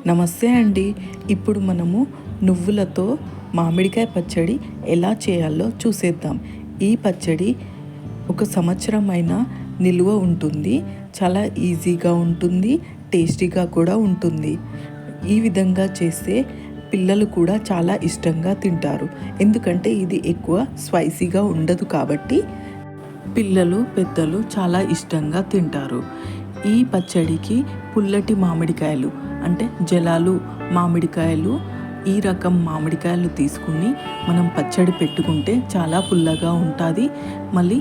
నమస్తే అండి. ఇప్పుడు మనము నువ్వులతో మామిడికాయ పచ్చడి ఎలా చేయాలో చూసేద్దాం. ఈ పచ్చడి ఒక సంవత్సరమైనా నిల్వ ఉంటుంది. చాలా ఈజీగా ఉంటుంది, టేస్టీగా కూడా ఉంటుంది. ఈ విధంగా చేస్తే పిల్లలు కూడా చాలా ఇష్టంగా తింటారు. ఎందుకంటే ఇది ఎక్కువ స్పైసీగా ఉండదు కాబట్టి పిల్లలు పెద్దలు చాలా ఇష్టంగా తింటారు. ఈ పచ్చడికి పుల్లటి మామిడికాయలు అంటే జలాలు మామిడికాయలు, ఈ రకం మామిడికాయలు తీసుకుని మనం పచ్చడి పెట్టుకుంటే చాలా పుల్లగా ఉంటుంది. మళ్ళీ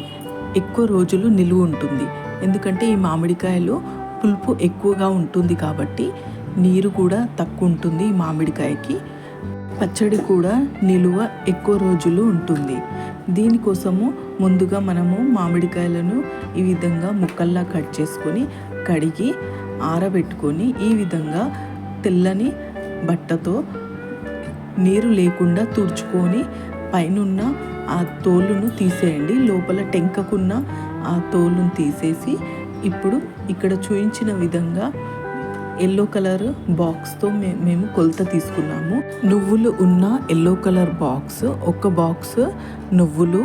ఎక్కువ రోజులు నిలువ ఉంటుంది. ఎందుకంటే ఈ మామిడికాయలు పులుపు ఎక్కువగా ఉంటుంది కాబట్టి నీరు కూడా తక్కువ ఉంటుంది. ఈ మామిడికాయకి పచ్చడి కూడా నిలువ ఎక్కువ రోజులు ఉంటుంది. దీనికోసము ముందుగా మనము మామిడికాయలను ఈ విధంగా ముక్కల్లా కట్ చేసుకొని కడిగి ఆరబెట్టుకొని ఈ విధంగా తెల్లని బట్టతో నీరు లేకుండా తుడుచుకొని పైనున్న ఆ తోలును తీసేయండి. లోపల టెంకకున్న ఆ తోలును తీసేసి ఇప్పుడు ఇక్కడ చూపించిన విధంగా ఎల్లో కలర్ బాక్స్తో మేము కొలత తీసుకున్నాము. నువ్వులు ఉన్న ఎల్లో కలర్ బాక్స్, ఒక బాక్స్ నువ్వులు,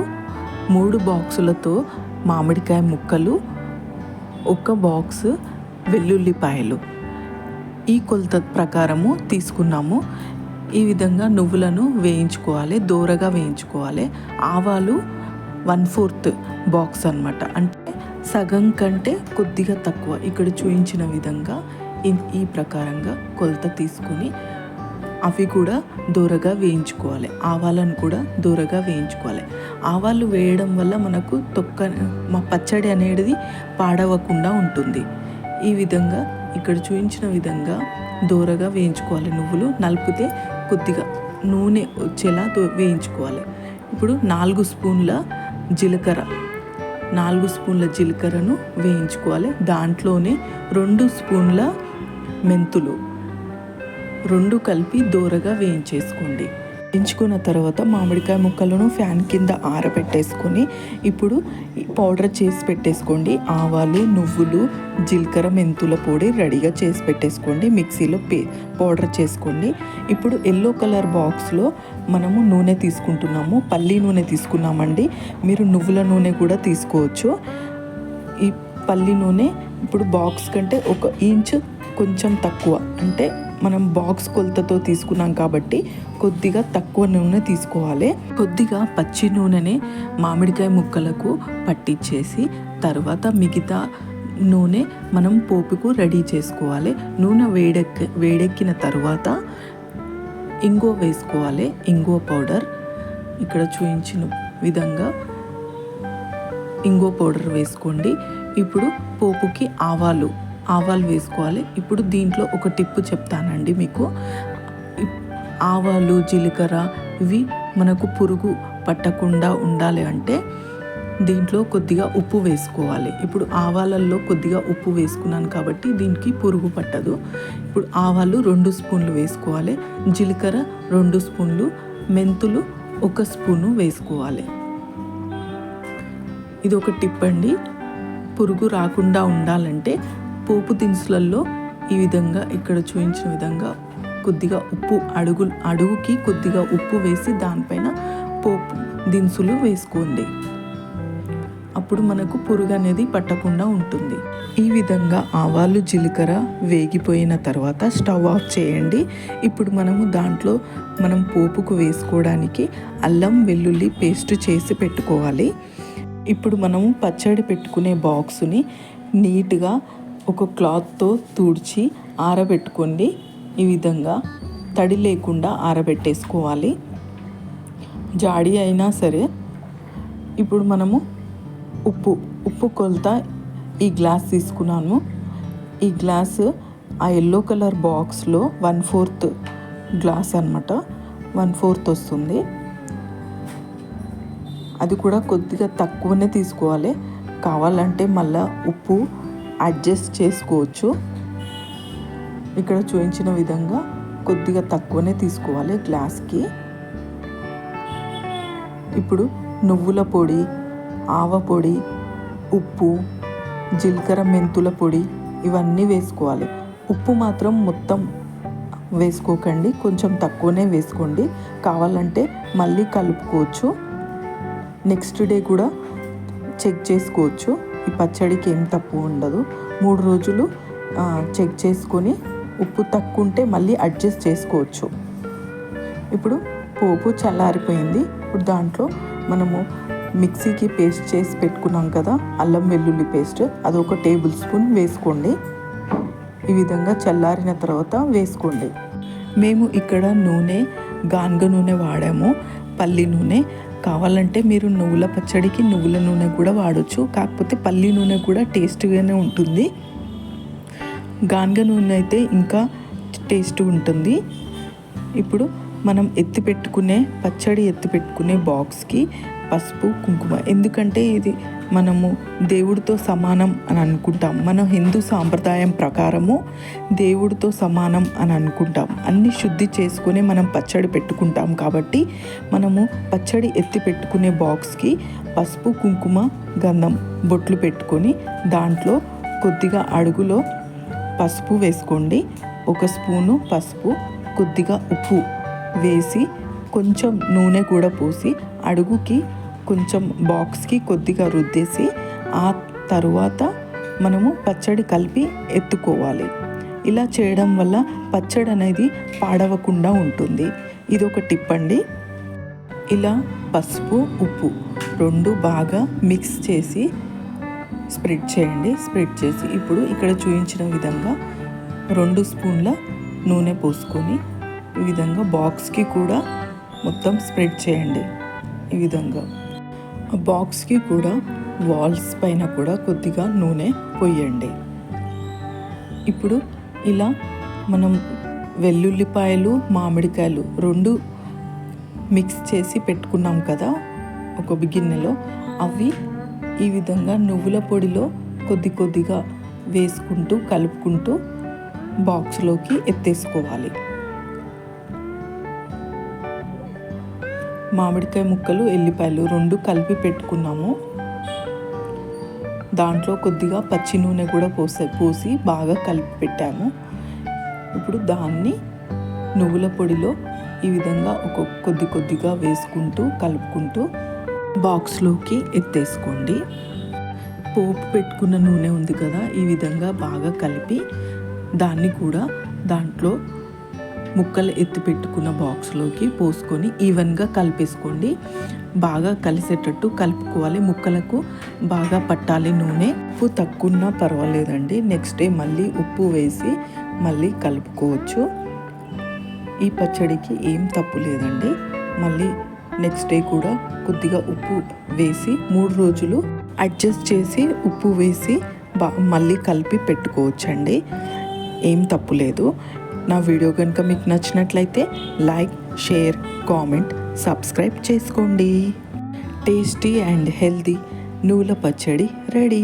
3 బాక్సులతో మామిడికాయ ముక్కలు, ఒక బాక్స్ వెల్లుల్లిపాయలు ఈ కొలత ప్రకారము తీసుకున్నాము. ఈ విధంగా నువ్వులను వేయించుకోవాలి, దోరగా వేయించుకోవాలి. ఆవాలు 1/4 బాక్స్ అన్నమాట, అంటే సగం కంటే కొద్దిగా తక్కువ. ఇక్కడ చూపించిన విధంగా ఈ ప్రకారంగా కొలత తీసుకొని అవి కూడా దోరగా వేయించుకోవాలి. ఆవాలను కూడా దోరగా వేయించుకోవాలి. ఆవాలు వేయడం వల్ల మనకు మా పచ్చడి అనేది పాడవకుండా ఉంటుంది. ఈ విధంగా ఇక్కడ చూపించిన విధంగా దోరగా వేయించుకోవాలి. నువ్వులు నలిపితే కొద్దిగా నూనె వచ్చేలా వేయించుకోవాలి. ఇప్పుడు 4 స్పూన్ల జీలకర్ర, 4 స్పూన్ల జీలకర్రను వేయించుకోవాలి. దాంట్లోనే 2 స్పూన్ల మెంతులు 2 కలిపి దోరగా వేయించేసుకోండి. వేయించుకున్న తర్వాత మామిడికాయ ముక్కలను ఫ్యాన్ కింద ఆరబెట్టేసుకొని ఇప్పుడు పౌడర్ చేసి పెట్టేసుకోండి. ఆవాలు, నువ్వులు, జీలకర్ర, మెంతుల పొడి రెడీగా చేసి పెట్టేసుకోండి. మిక్సీలో పౌడర్ చేసుకోండి. ఇప్పుడు ఎల్లో కలర్ బాక్స్లో మనము నూనె తీసుకుంటున్నాము. పల్లి నూనె తీసుకున్నామండి. మీరు నువ్వుల నూనె కూడా తీసుకోవచ్చు. ఈ పల్లి నూనె ఇప్పుడు బాక్స్ కంటే 1 ఇంచ్ కొంచెం తక్కువ, అంటే మనం బాక్స్ కొలతతో తీసుకున్నాం కాబట్టి కొద్దిగా తక్కువ నూనె తీసుకోవాలి. కొద్దిగా పచ్చి నూనెనే మామిడికాయ ముక్కలకు పట్టించేసి తర్వాత మిగతా నూనె మనం పోపుకు రెడీ చేసుకోవాలి. నూనె వేడెక్కిన తర్వాత ఇంగువ వేసుకోవాలి. ఇంగువ పౌడర్ ఇక్కడ చూపించిన విధంగా ఇంగువ పౌడర్ వేసుకోండి. ఇప్పుడు పోపుకి ఆవాలు వేసుకోవాలి. ఇప్పుడు దీంట్లో ఒక టిప్పు చెప్తానండి మీకు. ఆవాలు, జీలకర్ర ఇవి మనకు పురుగు పట్టకుండా ఉండాలి అంటే దీంట్లో కొద్దిగా ఉప్పు వేసుకోవాలి. ఇప్పుడు ఆవాలల్లో కొద్దిగా ఉప్పు వేసుకున్నాను కాబట్టి దీనికి పురుగు పట్టదు. ఇప్పుడు ఆవాలు 2 స్పూన్లు వేసుకోవాలి. జీలకర్ర 2 స్పూన్లు, మెంతులు 1 స్పూను వేసుకోవాలి. ఇది ఒక టిప్ అండి. పురుగు రాకుండా ఉండాలంటే పోపు దినుసులలో ఈ విధంగా ఇక్కడ చూపించిన విధంగా కొద్దిగా ఉప్పు అడుగుకి కొద్దిగా ఉప్పు వేసి దానిపైన పోపు దినుసులు వేసుకోండి. అప్పుడు మనకు పురుగు అనేది పట్టకుండా ఉంటుంది. ఈ విధంగా ఆవాలు, జీలకర్ర వేగిపోయిన తర్వాత స్టవ్ ఆఫ్ చేయండి. ఇప్పుడు మనము దాంట్లో మనం పోపుకు వేసుకోవడానికి అల్లం వెల్లుల్లి పేస్ట్ చేసి పెట్టుకోవాలి. ఇప్పుడు మనము పచ్చడి పెట్టుకునే బాక్సుని నీట్గా ఒక క్లాత్తో తుడిచి ఆరబెట్టుకోండి. ఈ విధంగా తడి లేకుండా ఆరబెట్టేసుకోవాలి, జాడి అయినా సరే. ఇప్పుడు మనము ఉప్పు కొలత ఈ గ్లాస్ తీసుకున్నాను. ఈ గ్లాసు ఆ ఎల్లో కలర్ బాక్స్లో 1/4 గ్లాస్ అన్నమాట, 1/4 వస్తుంది. అది కూడా కొద్దిగా తక్కువనే తీసుకోవాలి. కావాలంటే మళ్ళీ ఉప్పు అడ్జస్ట్ చేసుకోవచ్చు. ఇక్కడ చూపించిన విధంగా కొద్దిగా తక్కువనే తీసుకోవాలి గ్లాస్కి. ఇప్పుడు నువ్వుల పొడి, ఆవ పొడి, ఉప్పు, జీలకర్ర, మెంతుల పొడి ఇవన్నీ వేసుకోవాలి. ఉప్పు మాత్రం మొత్తం వేసుకోకండి, కొంచెం తక్కువనే వేసుకోండి. కావాలంటే మళ్ళీ కలుపుకోవచ్చు. నెక్స్ట్ డే కూడా చెక్ చేసుకోవచ్చు. ఈ పచ్చడికి ఏం తప్పు ఉండదు. 3 రోజులు చెక్ చేసుకొని ఉప్పు తక్కువ ఉంటే మళ్ళీ అడ్జస్ట్ చేసుకోవచ్చు. ఇప్పుడు పోపు చల్లారిపోయింది. ఇప్పుడు దాంట్లో మనము మిక్సీకి పేస్ట్ చేసి పెట్టుకున్నాం కదా, అల్లం వెల్లుల్లి పేస్ట్, అదొక టేబుల్ స్పూన్ వేసుకోండి. ఈ విధంగా చల్లారిన తర్వాత వేసుకోండి. మేము ఇక్కడ నూనె గానుగ నూనె వాడాము, పల్లి నూనె. కావాలంటే మీరు నువ్వుల పచ్చడికి నువ్వుల నూనె కూడా వాడచ్చు, కాకపోతే పల్లి నూనె కూడా టేస్ట్గానే ఉంటుంది. గానుగ నూనె అయితే ఇంకా టేస్ట్ ఉంటుంది. ఇప్పుడు మనం పచ్చడి ఎత్తి పెట్టుకునే బాక్స్కి పసుపు కుంకుమ, ఎందుకంటే ఇది మనము దేవుడితో సమానం అని అనుకుంటాం. మన హిందూ సాంప్రదాయం ప్రకారము దేవుడితో సమానం అని అనుకుంటాం. అన్నీ శుద్ధి చేసుకొని మనం పచ్చడి పెట్టుకుంటాం కాబట్టి మనము పచ్చడి ఎత్తి పెట్టుకునే బాక్స్కి పసుపు కుంకుమ గంధం బొట్లు పెట్టుకొని దాంట్లో కొద్దిగా అడుగులో పసుపు వేసుకోండి. 1 స్పూను పసుపు, కొద్దిగా ఉప్పు వేసి కొంచెం నూనె కూడా పోసి అడుగుకి కొంచెం బాక్స్కి కొద్దిగా రుద్దేసి ఆ తరువాత మనము పచ్చడి కలిపి ఎత్తుకోవాలి. ఇలా చేయడం వల్ల పచ్చడి అనేది పాడవకుండా ఉంటుంది. ఇది ఒక టిప్ అండి. ఇలా పసుపు ఉప్పు 2 బాగా మిక్స్ చేసి స్ప్రెడ్ చేయండి. స్ప్రెడ్ చేసి ఇప్పుడు ఇక్కడ చూపించిన విధంగా 2 స్పూన్ల నూనె పోసుకొని ఈ విధంగా బాక్స్కి కూడా మొత్తం స్ప్రెడ్ చేయండి. ఈ విధంగా బాక్స్కి కూడా వాల్స్ పైన కూడా కొద్దిగా నూనె పోయండి. ఇప్పుడు ఇలా మనం వెల్లుల్లిపాయలు మామిడికాయలు 2 మిక్స్ చేసి పెట్టుకున్నాం కదా ఒక గిన్నెలో, అవి ఈ విధంగా నువ్వుల పొడిలో కొద్దిగా వేసుకుంటూ కలుపుకుంటూ బాక్స్లోకి ఎత్తేసుకోవాలి. మామిడికాయ ముక్కలు ఎల్లిపాయలు 2 కలిపి పెట్టుకున్నాము. దాంట్లో కొద్దిగా పచ్చి నూనె కూడా పోసి బాగా కలిపి పెట్టాము. ఇప్పుడు దాన్ని నువ్వుల పొడిలో ఈ విధంగా కొద్దిగా వేసుకుంటూ కలుపుకుంటూ బాక్స్లోకి ఎత్తేసుకోండి. పోపు పెట్టుకున్న నూనె ఉంది కదా, ఈ విధంగా బాగా కలిపి దాన్ని కూడా దాంట్లో ముక్కలు ఎత్తి పెట్టుకున్న బాక్స్లోకి పోసుకొని ఈవెన్గా కలిపేసుకోండి. బాగా కలిసేటట్టు కలుపుకోవాలి. ముక్కలకు బాగా పట్టాలి నూనె. ఉప్పు తక్కువ ఉన్నా పర్వాలేదండి, నెక్స్ట్ డే మళ్ళీ ఉప్పు వేసి మళ్ళీ కలుపుకోవచ్చు. ఈ పచ్చడికి ఏం తప్పు లేదండి. మళ్ళీ నెక్స్ట్ డే కూడా కొద్దిగా ఉప్పు వేసి 3 రోజులు అడ్జస్ట్ చేసి ఉప్పు వేసి మళ్ళీ కలిపి పెట్టుకోవచ్చండి. ఏం తప్పు లేదు. నా వీడియో కనుక మీకు నచ్చినట్లయితే లైక్, షేర్, కామెంట్, సబ్స్క్రైబ్ చేసుకోండి. టేస్టీ అండ్ హెల్తీ నువ్వుల పచ్చడి రెడీ.